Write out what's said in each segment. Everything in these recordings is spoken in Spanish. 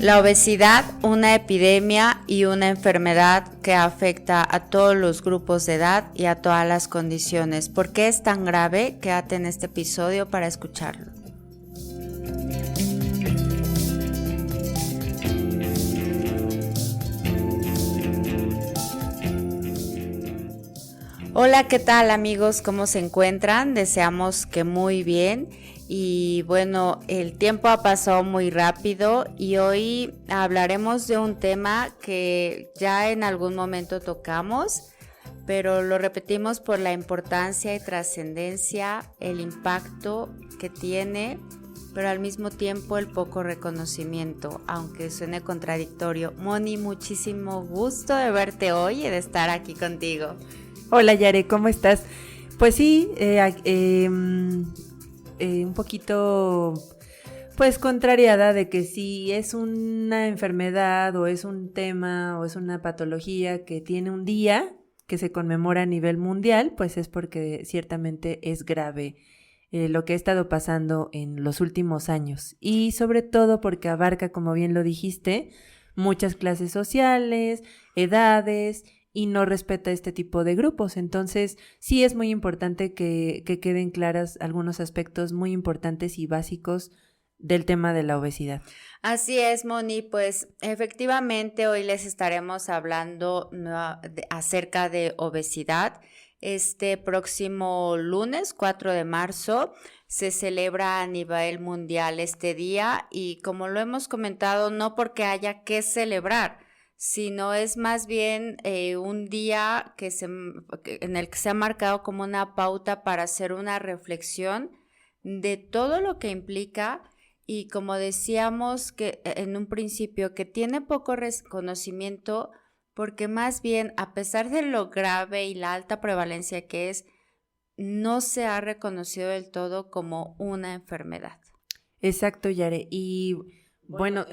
La obesidad, una epidemia y una enfermedad que afecta a todos los grupos de edad y a todas las condiciones. ¿Por qué es tan grave? Quédate en este episodio para escucharlo. Hola, ¿qué tal amigos? ¿Cómo se encuentran? Deseamos que muy bien. Y bueno, el tiempo ha pasado muy rápido y hoy hablaremos de un tema que ya en algún momento tocamos, pero lo repetimos por la importancia y trascendencia, el impacto que tiene, pero al mismo tiempo el poco reconocimiento, aunque suene contradictorio. Moni, muchísimo gusto de verte hoy y de estar aquí contigo. Hola Yare, ¿cómo estás? Pues sí, un poquito pues contrariada de que si es una enfermedad o es un tema o es una patología que tiene un día que se conmemora a nivel mundial, pues es porque ciertamente es grave lo que ha estado pasando en los últimos años y sobre todo porque abarca, como bien lo dijiste, muchas clases sociales, edades y no respeta este tipo de grupos. Entonces, sí es muy importante que queden claras algunos aspectos muy importantes y básicos del tema de la obesidad. Así es, Moni, pues efectivamente hoy les estaremos hablando acerca de obesidad. Este próximo lunes 4 de marzo se celebra a nivel mundial este día y como lo hemos comentado, no porque haya que celebrar, sino es más bien un día en el que se ha marcado como una pauta para hacer una reflexión de todo lo que implica y como decíamos que en un principio que tiene poco reconocimiento porque más bien a pesar de lo grave y la alta prevalencia que es, no se ha reconocido del todo como una enfermedad. Exacto, Yare. Y bueno,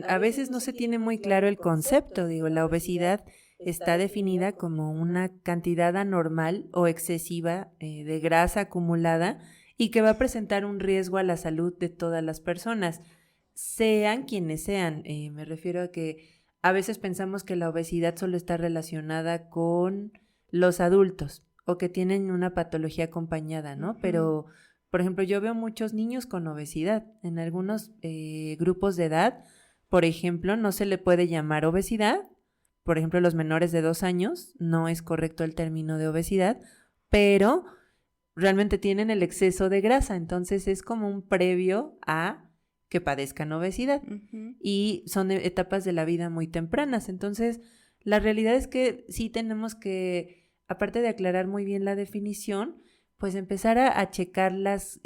a veces no se tiene muy claro el concepto. Digo, la obesidad está definida como una cantidad anormal o excesiva de grasa acumulada y que va a presentar un riesgo a la salud de todas las personas, sean quienes sean. Me refiero a que a veces pensamos que la obesidad solo está relacionada con los adultos o que tienen una patología acompañada, ¿no? Pero por ejemplo, yo veo muchos niños con obesidad. En algunos grupos de edad, por ejemplo, no se le puede llamar obesidad. Por ejemplo, los menores de 2 años, no es correcto el término de obesidad, pero realmente tienen el exceso de grasa. Entonces es como un previo a que padezcan obesidad. Y son etapas de la vida muy tempranas. Entonces, la realidad es que sí tenemos que, aparte de aclarar muy bien la definición, pues empezar a checar las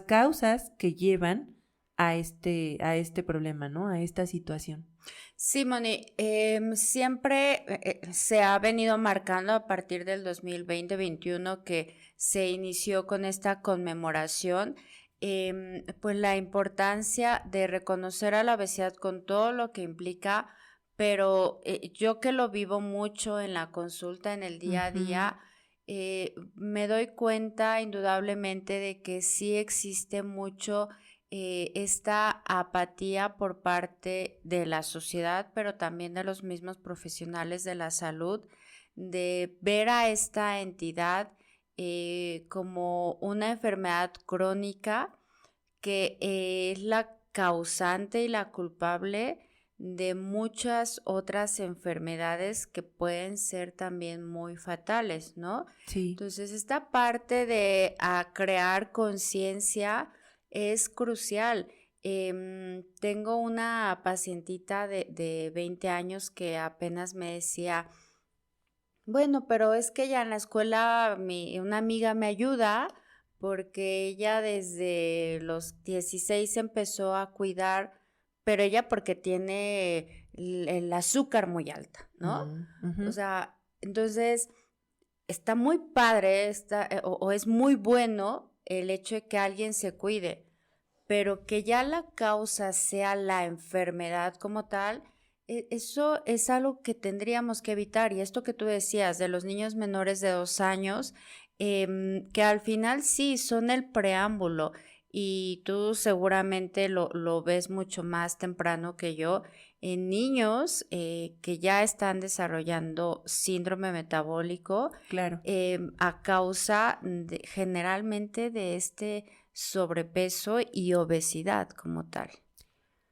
causas que llevan a este problema, ¿no? A esta situación. Sí, Moni, siempre se ha venido marcando a partir del 2020-21 que se inició con esta conmemoración, pues la importancia de reconocer a la obesidad con todo lo que implica, pero yo que lo vivo mucho en la consulta, en el día a día, me doy cuenta indudablemente de que sí existe mucho esta apatía por parte de la sociedad, pero también de los mismos profesionales de la salud, de ver a esta entidad como una enfermedad crónica que es la causante y la culpable de muchas otras enfermedades que pueden ser también muy fatales, ¿no? Sí. Entonces, esta parte de crear conciencia es crucial. Tengo una pacientita de 20 años que apenas me decía, bueno, pero es que ya en la escuela una amiga me ayuda porque ella desde los 16 empezó a cuidar, pero ella porque tiene el azúcar muy alta, ¿no? O sea, entonces está muy padre o es muy bueno el hecho de que alguien se cuide, pero que ya la causa sea la enfermedad como tal, eso es algo que tendríamos que evitar. Y esto que tú decías de los niños menores de 2 años, que al final sí son el preámbulo. y tú seguramente lo ves mucho más temprano que yo, en niños que ya están desarrollando síndrome metabólico Claro. a causa generalmente de este sobrepeso y obesidad como tal.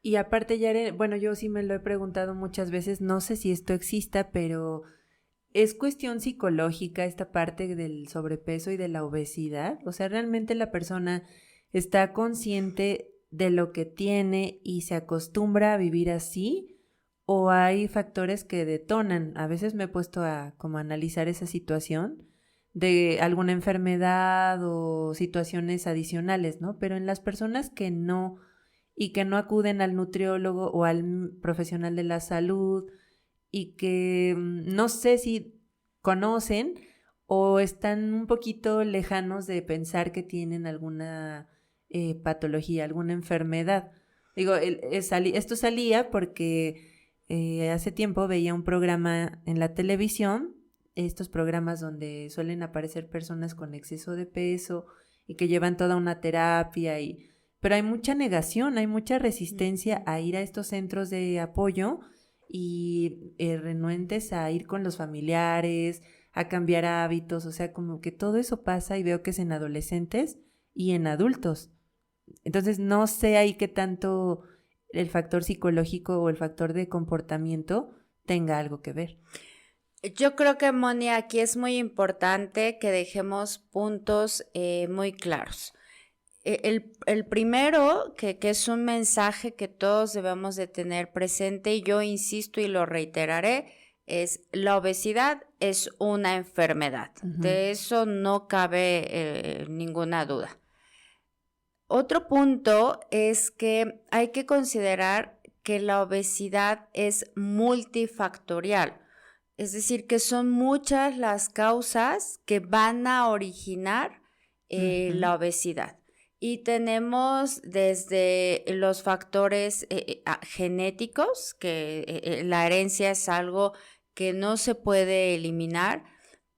Y aparte, Yare, bueno, yo sí me lo he preguntado muchas veces, no sé si esto exista, pero ¿es cuestión psicológica esta parte del sobrepeso y de la obesidad? O sea, ¿realmente la persona está consciente de lo que tiene y se acostumbra a vivir así? ¿O hay factores que detonan? A veces me he puesto a como analizar esa situación de alguna enfermedad o situaciones adicionales, ¿no? Pero en las personas que no y que no acuden al nutriólogo o al profesional de la salud y que no sé si conocen o están un poquito lejanos de pensar que tienen alguna patología, alguna enfermedad. Digo, esto salía porque hace tiempo veía un programa en la televisión, estos programas donde suelen aparecer personas con exceso de peso y que llevan toda una terapia pero hay mucha negación, hay mucha resistencia a ir a estos centros de apoyo y renuentes a ir con los familiares, a cambiar hábitos, o sea, como que todo eso pasa y veo que es en adolescentes y en adultos. Entonces, no sé ahí qué tanto el factor psicológico o el factor de comportamiento tenga algo que ver. Yo creo que, Moni, aquí es muy importante que dejemos puntos muy claros. El primero, que es un mensaje que todos debemos de tener presente, y yo insisto y lo reiteraré, es la obesidad es una enfermedad. De eso no cabe ninguna duda. Otro punto es que hay que considerar que la obesidad es multifactorial, es decir, que son muchas las causas que van a originar la obesidad. Y tenemos desde los factores genéticos, que la herencia es algo que no se puede eliminar,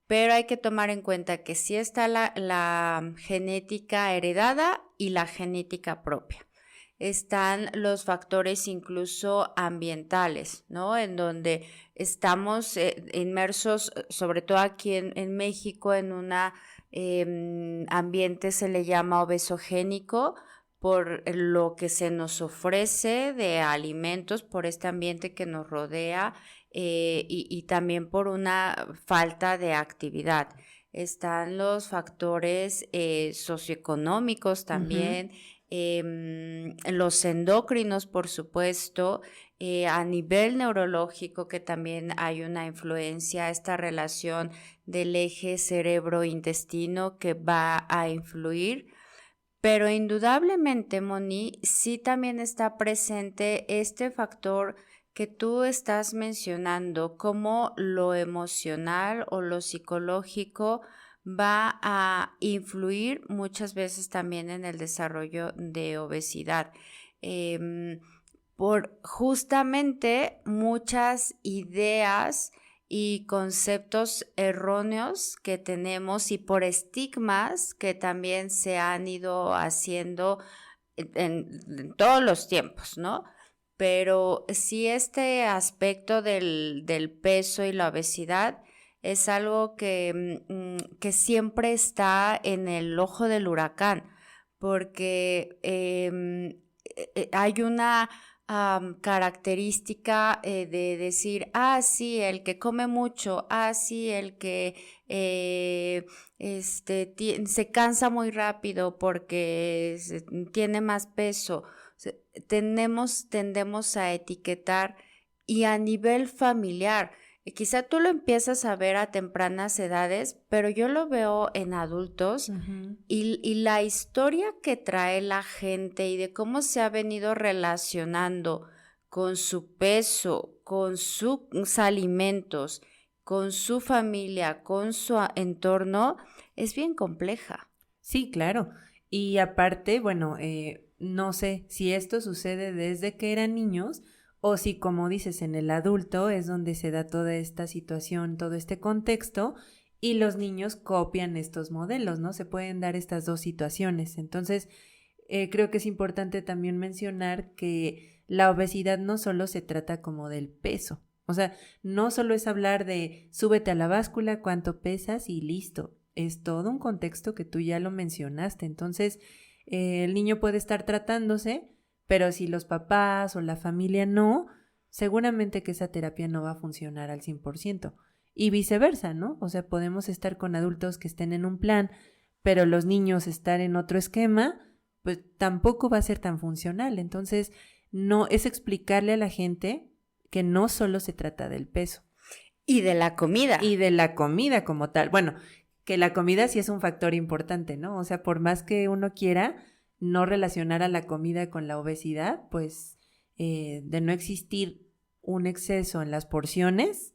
pero hay que tomar en cuenta que sí está la genética heredada y la genética propia. Están los factores incluso ambientales, ¿no? En donde estamos inmersos, sobre todo aquí en México, en un ambiente se le llama obesogénico, por lo que se nos ofrece de alimentos, por este ambiente que nos rodea y también por una falta de actividad. Están los factores socioeconómicos también, los endocrinos, por supuesto, a nivel neurológico, que también hay una influencia, esta relación del eje cerebro-intestino que va a influir. Pero indudablemente, Moni, sí también está presente este factor que tú estás mencionando, como lo emocional o lo psicológico va a influir muchas veces también en el desarrollo de obesidad. Por justamente muchas ideas y conceptos erróneos que tenemos y por estigmas que también se han ido haciendo en todos los tiempos, ¿no? Pero sí este aspecto del peso y la obesidad es algo que siempre está en el ojo del huracán, porque hay una característica de decir, sí, el que come mucho, sí, el que se cansa muy rápido porque tiene más peso. O sea, tendemos a etiquetar y a nivel familiar. Quizá tú lo empiezas a ver a tempranas edades, pero yo lo veo en adultos y la historia que trae la gente y de cómo se ha venido relacionando con su peso, con sus alimentos, con su familia, con su entorno, es bien compleja. Sí, claro. Y aparte, bueno, no sé si esto sucede desde que eran niños o si, como dices, en el adulto es donde se da toda esta situación, todo este contexto y los niños copian estos modelos, ¿no? Se pueden dar estas dos situaciones. Entonces, creo que es importante también mencionar que la obesidad no solo se trata como del peso. O sea, no solo es hablar de súbete a la báscula, cuánto pesas y listo. Es todo un contexto que tú ya lo mencionaste. Entonces, el niño puede estar tratándose, pero si los papás o la familia no, seguramente que esa terapia no va a funcionar al 100%. Y viceversa, ¿no? O sea, podemos estar con adultos que estén en un plan, pero los niños estar en otro esquema, pues tampoco va a ser tan funcional. Entonces, no es explicarle a la gente que no solo se trata del peso. Y de la comida. Y de la comida como tal. Bueno, que la comida sí es un factor importante, ¿no? O sea, por más que uno quiera no relacionar a la comida con la obesidad, pues de no existir un exceso en las porciones,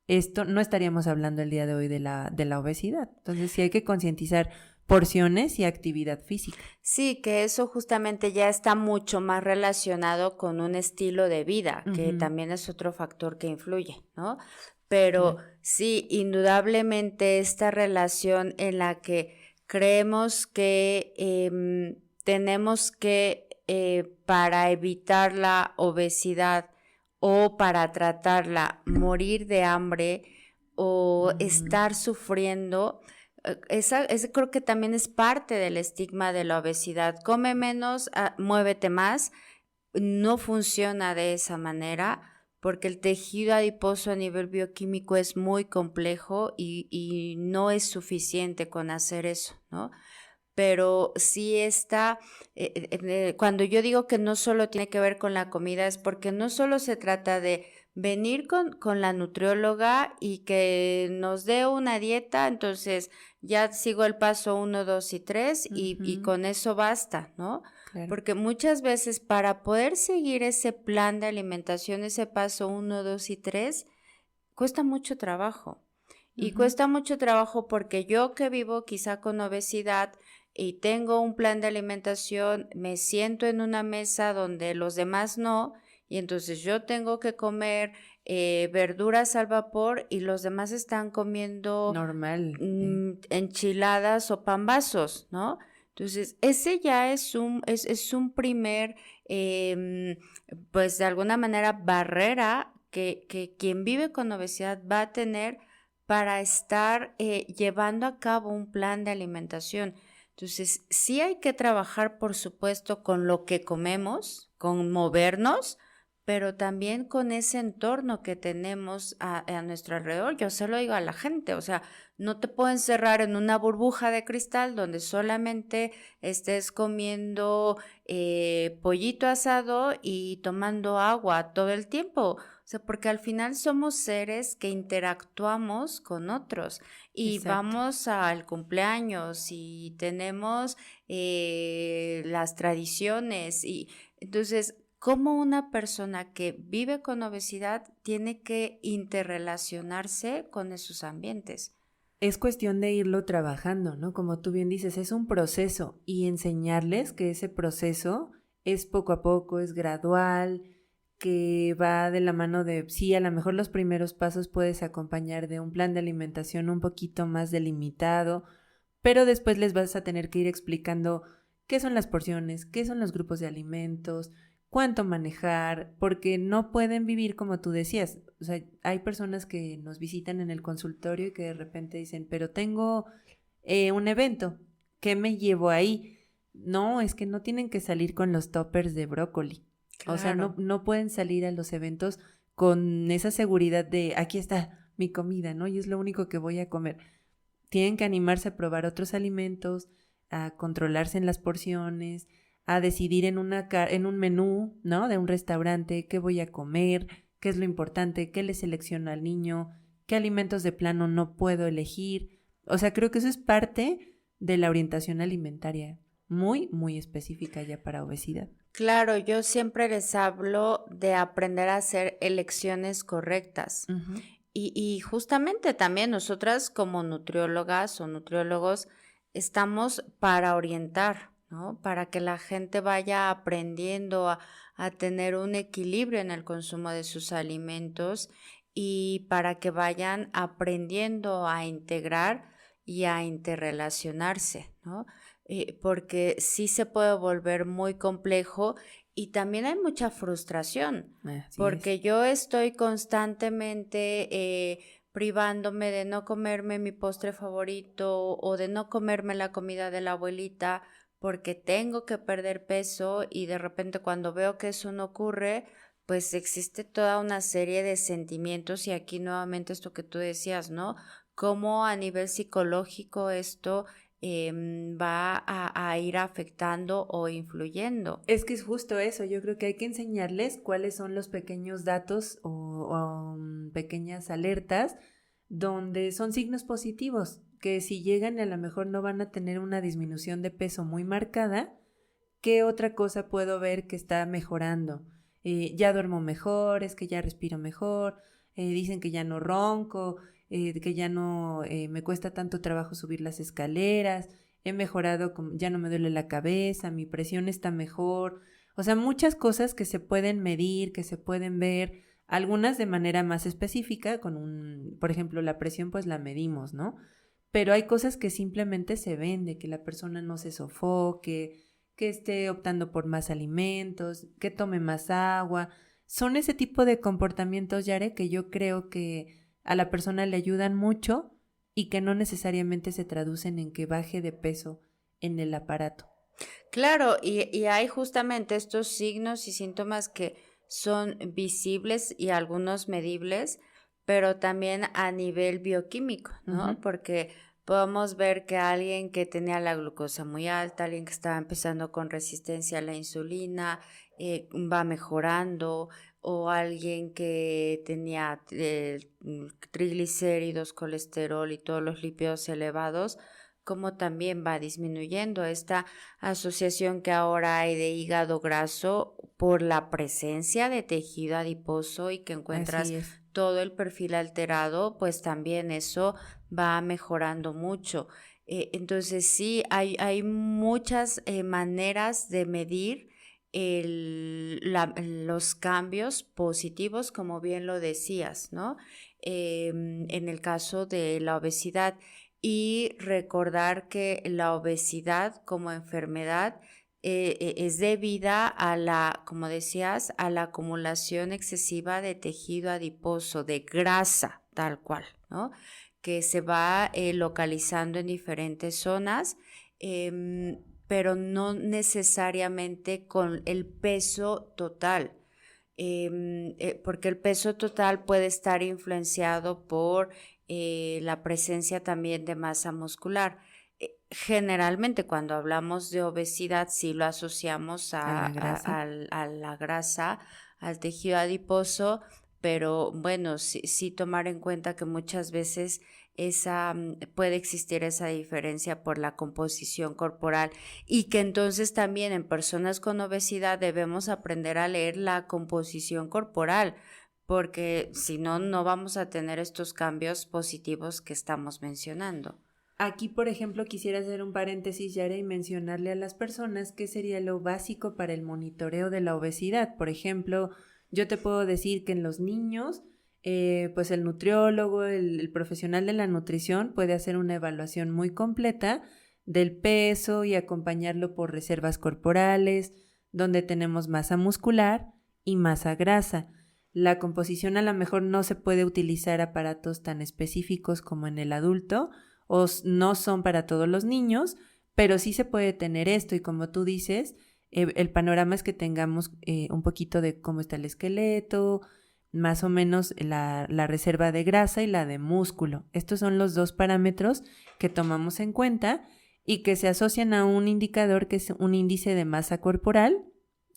esto no estaríamos hablando el día de hoy de la obesidad. Entonces sí hay que concientizar porciones y actividad física. Sí, que eso justamente ya está mucho más relacionado con un estilo de vida, que también es otro factor que influye, ¿no? Pero sí, indudablemente esta relación en la que creemos que tenemos que, para evitar la obesidad o para tratarla, morir de hambre o estar sufriendo. Ese creo que también es parte del estigma de la obesidad. Come menos, muévete más. No funciona de esa manera porque el tejido adiposo a nivel bioquímico es muy complejo y no es suficiente con hacer eso, ¿no? Pero sí está, cuando yo digo que no solo tiene que ver con la comida es porque no solo se trata de venir con la nutrióloga y que nos dé una dieta, entonces ya sigo el paso 1, 2 y 3 y con eso basta, ¿no? Claro. Porque muchas veces para poder seguir ese plan de alimentación, ese paso 1, 2 y 3, cuesta mucho trabajo. Y cuesta mucho trabajo porque yo que vivo quizá con obesidad y tengo un plan de alimentación, me siento en una mesa donde los demás no, y entonces yo tengo que comer verduras al vapor y los demás están comiendo normal, enchiladas o pambazos, ¿no? Entonces, ese ya es un primer, pues de alguna manera, barrera que quien vive con obesidad va a tener para estar llevando a cabo un plan de alimentación. Entonces, sí hay que trabajar, por supuesto, con lo que comemos, con movernos, pero también con ese entorno que tenemos a nuestro alrededor. Yo se lo digo a la gente, o sea, no te puedo encerrar en una burbuja de cristal donde solamente estés comiendo pollito asado y tomando agua todo el tiempo. O sea, porque al final somos seres que interactuamos con otros y vamos al cumpleaños y tenemos las tradiciones y entonces, ¿cómo una persona que vive con obesidad tiene que interrelacionarse con esos ambientes? Es cuestión de irlo trabajando, ¿no? Como tú bien dices, es un proceso y enseñarles que ese proceso es poco a poco, es gradual, que va de la mano de, sí, a lo mejor los primeros pasos puedes acompañar de un plan de alimentación un poquito más delimitado, pero después les vas a tener que ir explicando qué son las porciones, qué son los grupos de alimentos, cuánto manejar, porque no pueden vivir como tú decías. O sea, hay personas que nos visitan en el consultorio y que de repente dicen, pero tengo un evento, ¿qué me llevo ahí? No, es que no tienen que salir con los toppers de brócoli. Claro. O sea, no pueden salir a los eventos con esa seguridad de aquí está mi comida, ¿no? Y es lo único que voy a comer. Tienen que animarse a probar otros alimentos, a controlarse en las porciones, a decidir en un menú, ¿no? De un restaurante, qué voy a comer, qué es lo importante, qué le selecciono al niño, qué alimentos de plano no puedo elegir. O sea, creo que eso es parte de la orientación alimentaria, muy, muy específica ya para obesidad. Claro, yo siempre les hablo de aprender a hacer elecciones correctas. Y justamente también nosotras como nutriólogas o nutriólogos estamos para orientar, ¿no? Para que la gente vaya aprendiendo a tener un equilibrio en el consumo de sus alimentos y para que vayan aprendiendo a integrar y a interrelacionarse, ¿no? porque sí se puede volver muy complejo y también hay mucha frustración, porque yo estoy constantemente privándome de no comerme mi postre favorito o de no comerme la comida de la abuelita porque tengo que perder peso y de repente cuando veo que eso no ocurre, pues existe toda una serie de sentimientos y aquí nuevamente esto que tú decías, ¿no? Cómo a nivel psicológico esto va a ir afectando o influyendo. Es que es justo eso, yo creo que hay que enseñarles cuáles son los pequeños datos o pequeñas alertas donde son signos positivos, que si llegan a lo mejor no van a tener una disminución de peso muy marcada. ¿Qué otra cosa puedo ver que está mejorando? Ya duermo mejor, es que ya respiro mejor, dicen que ya no ronco, que ya no me cuesta tanto trabajo subir las escaleras, he mejorado, ya no me duele la cabeza, mi presión está mejor. O sea, muchas cosas que se pueden medir, que se pueden ver, algunas de manera más específica, por ejemplo, la presión pues la medimos, ¿no? Pero hay cosas que simplemente se ven, de que la persona no se sofoque, que esté optando por más alimentos, que tome más agua. Son ese tipo de comportamientos, Yare, que yo creo que a la persona le ayudan mucho y que no necesariamente se traducen en que baje de peso en el aparato. Claro, y hay justamente estos signos y síntomas que son visibles y algunos medibles, pero también a nivel bioquímico, ¿no? Porque podemos ver que alguien que tenía la glucosa muy alta, alguien que estaba empezando con resistencia a la insulina, va mejorando, o alguien que tenía triglicéridos, colesterol y todos los lípidos elevados, como también va disminuyendo esta asociación que ahora hay de hígado graso por la presencia de tejido adiposo y que encuentras todo el perfil alterado, pues también eso va mejorando mucho. Entonces sí, hay muchas maneras de medir los cambios positivos, como bien lo decías, ¿no? En el caso de la obesidad. Y recordar que la obesidad como enfermedad es debida a la, como decías, a la acumulación excesiva de tejido adiposo, de grasa, tal cual, ¿no? Que se va localizando en diferentes zonas, pero no necesariamente con el peso total. Porque el peso total puede estar influenciado por la presencia también de masa muscular. Generalmente cuando hablamos de obesidad sí lo asociamos a la grasa, al tejido adiposo, pero bueno, sí tomar en cuenta que muchas veces puede existir esa diferencia por la composición corporal y que entonces también en personas con obesidad debemos aprender a leer la composición corporal, porque si no, no vamos a tener estos cambios positivos que estamos mencionando. Aquí, por ejemplo, quisiera hacer un paréntesis, Yara, y mencionarle a las personas qué sería lo básico para el monitoreo de la obesidad. Por ejemplo, yo te puedo decir que en los niños, pues el nutriólogo, el profesional de la nutrición puede hacer una evaluación muy completa del peso y acompañarlo por reservas corporales, donde tenemos masa muscular y masa grasa. La composición a lo mejor no se puede utilizar aparatos tan específicos como en el adulto, o no son para todos los niños, pero sí se puede tener esto y como tú dices, el panorama es que tengamos un poquito de cómo está el esqueleto, más o menos la reserva de grasa y la de músculo. Estos son los dos parámetros que tomamos en cuenta y que se asocian a un indicador que es un índice de masa corporal,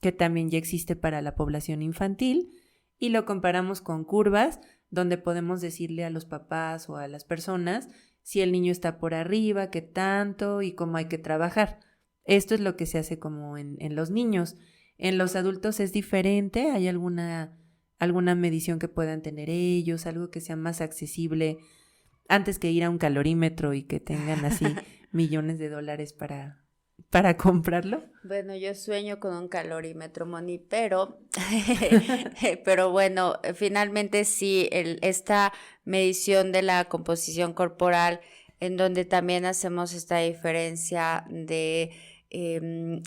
que también ya existe para la población infantil, y lo comparamos con curvas donde podemos decirle a los papás o a las personas si el niño está por arriba, qué tanto y cómo hay que trabajar. Esto es lo que se hace como en los niños. En los adultos es diferente, hay alguna medición que puedan tener ellos, algo que sea más accesible antes que ir a un calorímetro y que tengan así millones de dólares para comprarlo. Bueno, yo sueño con un calorímetro, Moni, pero bueno, finalmente sí, esta medición de la composición corporal en donde también hacemos esta diferencia de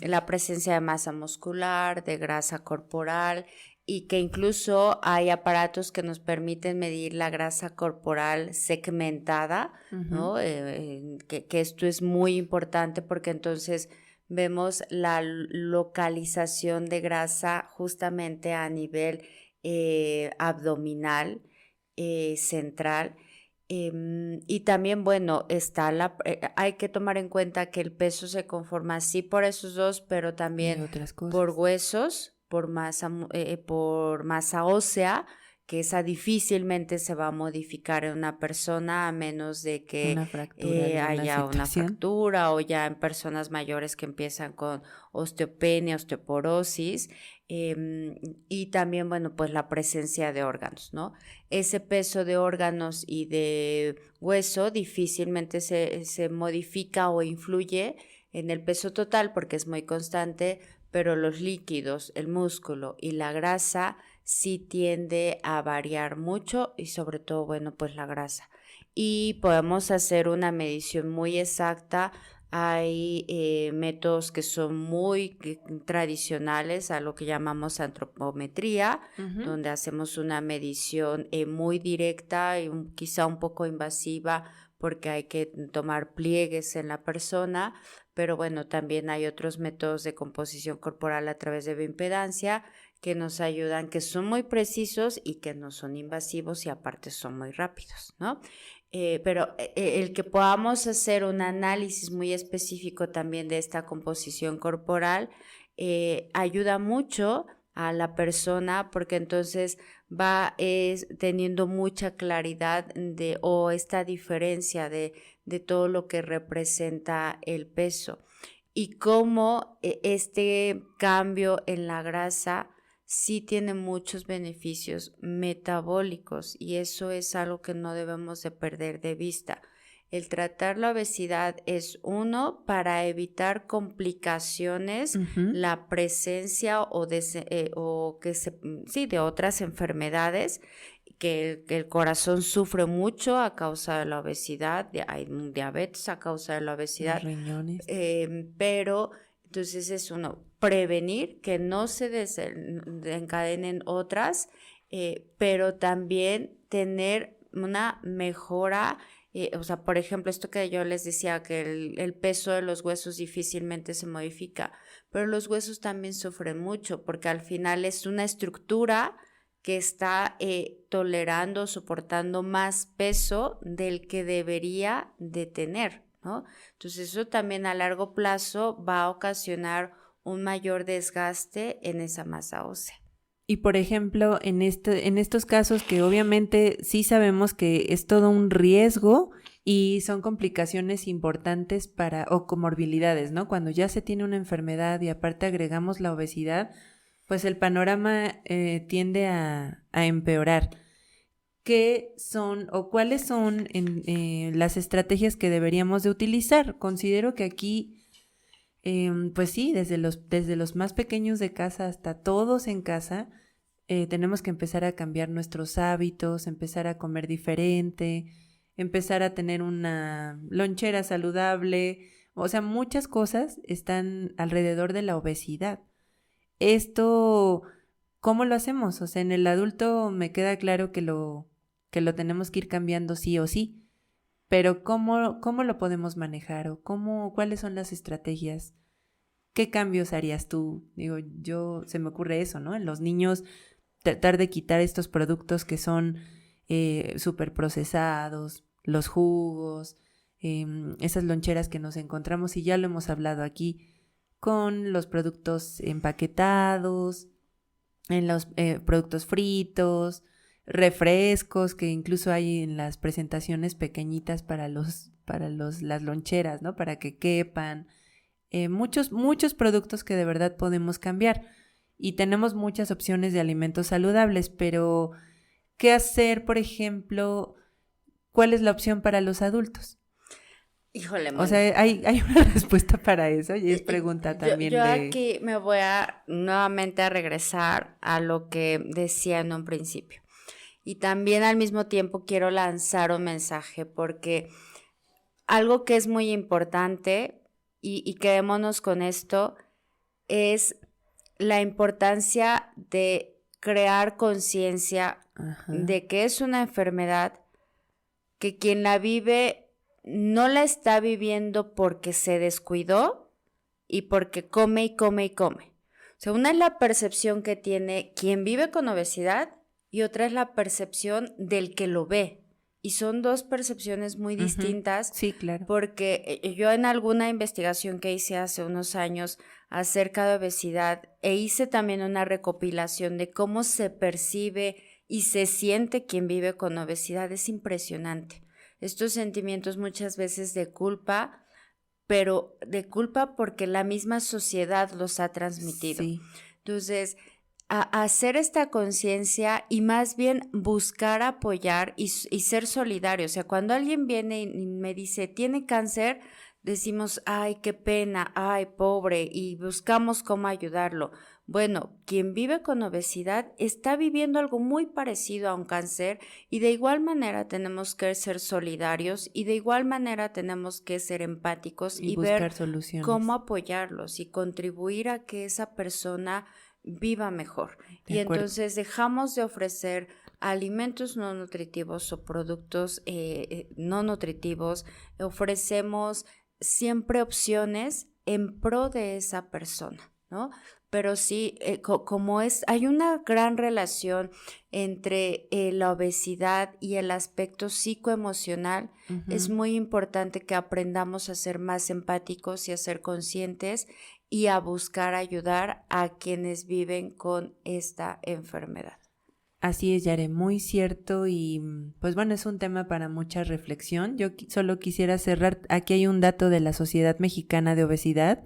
la presencia de masa muscular, de grasa corporal, y que incluso hay aparatos que nos permiten medir la grasa corporal segmentada, ¿no? Que esto es muy importante porque entonces vemos la localización de grasa justamente a nivel abdominal, central. Y también, bueno, hay que tomar en cuenta que el peso se conforma sí por esos dos, pero también por huesos, por masa ósea, que esa difícilmente se va a modificar en una persona a menos de que haya una fractura, o ya en personas mayores que empiezan con osteopenia, osteoporosis. Y también, bueno, pues la presencia de órganos, ¿no? Ese peso de órganos y de hueso difícilmente se modifica o influye en el peso total porque es muy constante, pero los líquidos, el músculo y la grasa sí tiende a variar mucho, y sobre todo, bueno, pues la grasa. Y podemos hacer una medición muy exacta. Hay métodos que son muy tradicionales, a lo que llamamos antropometría, donde hacemos una medición muy directa y quizá un poco invasiva porque hay que tomar pliegues en la persona, pero bueno, también hay otros métodos de composición corporal a través de bioimpedancia que nos ayudan, que son muy precisos y que no son invasivos y aparte son muy rápidos, ¿no? Pero el que podamos hacer un análisis muy específico también de esta composición corporal ayuda mucho a la persona, porque entonces va teniendo mucha claridad o esta diferencia de todo lo que representa el peso y cómo este cambio en la grasa sí tiene muchos beneficios metabólicos, y eso es algo que no debemos de perder de vista. El tratar la obesidad es uno para evitar complicaciones, la presencia de otras enfermedades, que el corazón sufre mucho a causa de la obesidad, hay diabetes a causa de la obesidad, los riñones. Pero entonces es uno, prevenir que no se desencadenen otras, pero también tener una mejora. O sea, por ejemplo, esto que yo les decía, que el peso de los huesos difícilmente se modifica, pero los huesos también sufren mucho porque al final es una estructura que está tolerando, soportando más peso del que debería de tener, ¿no? Entonces eso también a largo plazo va a ocasionar un mayor desgaste en esa masa ósea. Y por ejemplo, en estos casos que obviamente sí sabemos que es todo un riesgo y son complicaciones importantes o comorbilidades, ¿no? Cuando ya se tiene una enfermedad y aparte agregamos la obesidad, pues el panorama tiende a empeorar. ¿Qué son o cuáles son las estrategias que deberíamos de utilizar? Considero que aquí, pues sí, desde los más pequeños de casa hasta todos en casa, tenemos que empezar a cambiar nuestros hábitos, empezar a comer diferente, empezar a tener una lonchera saludable. O sea, muchas cosas están alrededor de la obesidad. Esto, ¿cómo lo hacemos? O sea, en el adulto me queda claro que lo tenemos que ir cambiando sí o sí, pero ¿cómo lo podemos manejar? ¿O cuáles son las estrategias? ¿Qué cambios harías tú? Digo, se me ocurre eso, ¿no? En los niños, tratar de quitar estos productos que son súper procesados, los jugos, esas loncheras que nos encontramos, y ya lo hemos hablado aquí, con los productos empaquetados, en los productos fritos, refrescos que incluso hay en las presentaciones pequeñitas para las loncheras, ¿no? Para que quepan. Muchos productos que de verdad podemos cambiar. Y tenemos muchas opciones de alimentos saludables, pero ¿qué hacer, por ejemplo? ¿Cuál es la opción para los adultos? Híjole, o sea, hay una respuesta para eso y es pregunta también yo aquí me voy nuevamente a regresar a lo que decía en un principio. Y también al mismo tiempo quiero lanzar un mensaje porque algo que es muy importante, y quedémonos con esto, es la importancia de crear conciencia de que es una enfermedad, que quien la vive no la está viviendo porque se descuidó y porque come y come y come. O sea, una es la percepción que tiene quien vive con obesidad y otra es la percepción del que lo ve. Y son dos percepciones muy distintas. Sí, claro. Porque yo en alguna investigación que hice hace unos años acerca de obesidad, hice también una recopilación de cómo se percibe y se siente quien vive con obesidad. Es impresionante. Estos sentimientos muchas veces de culpa, pero de culpa porque la misma sociedad los ha transmitido. Sí. Entonces, a hacer esta conciencia y más bien buscar apoyar y ser solidario. O sea, cuando alguien viene y me dice, tiene cáncer, decimos, ay, qué pena, ay, pobre, y buscamos cómo ayudarlo. Bueno, quien vive con obesidad está viviendo algo muy parecido a un cáncer y de igual manera tenemos que ser solidarios y de igual manera tenemos que ser empáticos y ver soluciones. Cómo apoyarlos y contribuir a que esa persona viva mejor. Y entonces dejamos de ofrecer alimentos no nutritivos o productos no nutritivos, ofrecemos siempre opciones en pro de esa persona, ¿no? Pero sí, como hay una gran relación entre la obesidad y el aspecto psicoemocional, es muy importante que aprendamos a ser más empáticos y a ser conscientes y a buscar ayudar a quienes viven con esta enfermedad. Así es, Yare, muy cierto y pues bueno, es un tema para mucha reflexión. Yo solo quisiera cerrar, aquí hay un dato de la Sociedad Mexicana de Obesidad,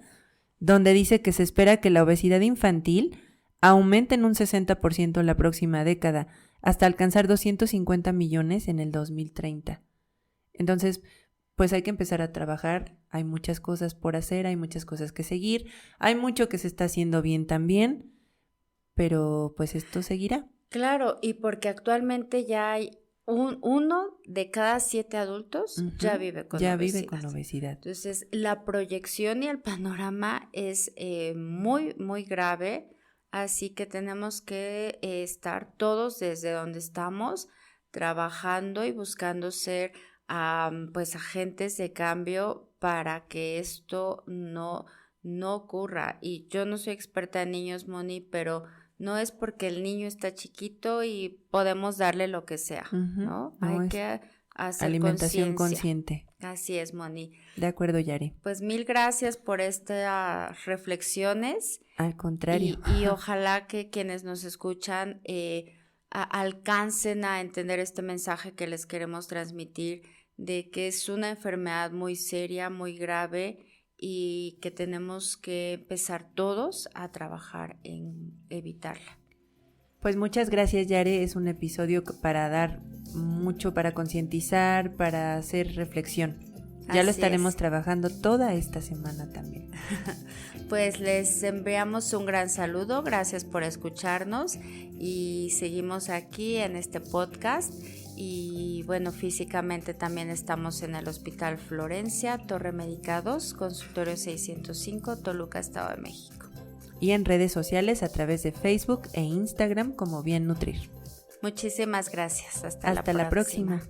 donde dice que se espera que la obesidad infantil aumente en un 60% la próxima década, hasta alcanzar 250 millones en el 2030. Entonces, pues hay que empezar a trabajar, hay muchas cosas por hacer, hay muchas cosas que seguir, hay mucho que se está haciendo bien también, pero pues esto seguirá. Claro, y porque actualmente ya hay uno de cada 7 adultos ya vive con obesidad. Entonces, la proyección y el panorama es muy, muy grave, así que tenemos que estar todos desde donde estamos trabajando y buscando ser pues agentes de cambio para que esto no ocurra. Y yo no soy experta en niños, Moni, pero no es porque el niño está chiquito y podemos darle lo que sea, ¿no? Hay que hacer alimentación consciente. Así es, Moni. De acuerdo, Yare. Pues mil gracias por estas reflexiones. Al contrario. Y ojalá que quienes nos escuchan alcancen a entender este mensaje que les queremos transmitir de que es una enfermedad muy seria, muy grave, y que tenemos que empezar todos a trabajar en evitarla. Pues muchas gracias, Yare. Es un episodio para dar mucho, para concientizar, para hacer reflexión. Ya lo estaremos trabajando toda esta semana también. Pues les enviamos un gran saludo, gracias por escucharnos y seguimos aquí en este podcast. Y bueno, físicamente también estamos en el Hospital Florencia, Torre Médica 2, consultorio 605, Toluca, Estado de México. Y en redes sociales a través de Facebook e Instagram como Bien Nutrir. Muchísimas gracias. Hasta la próxima.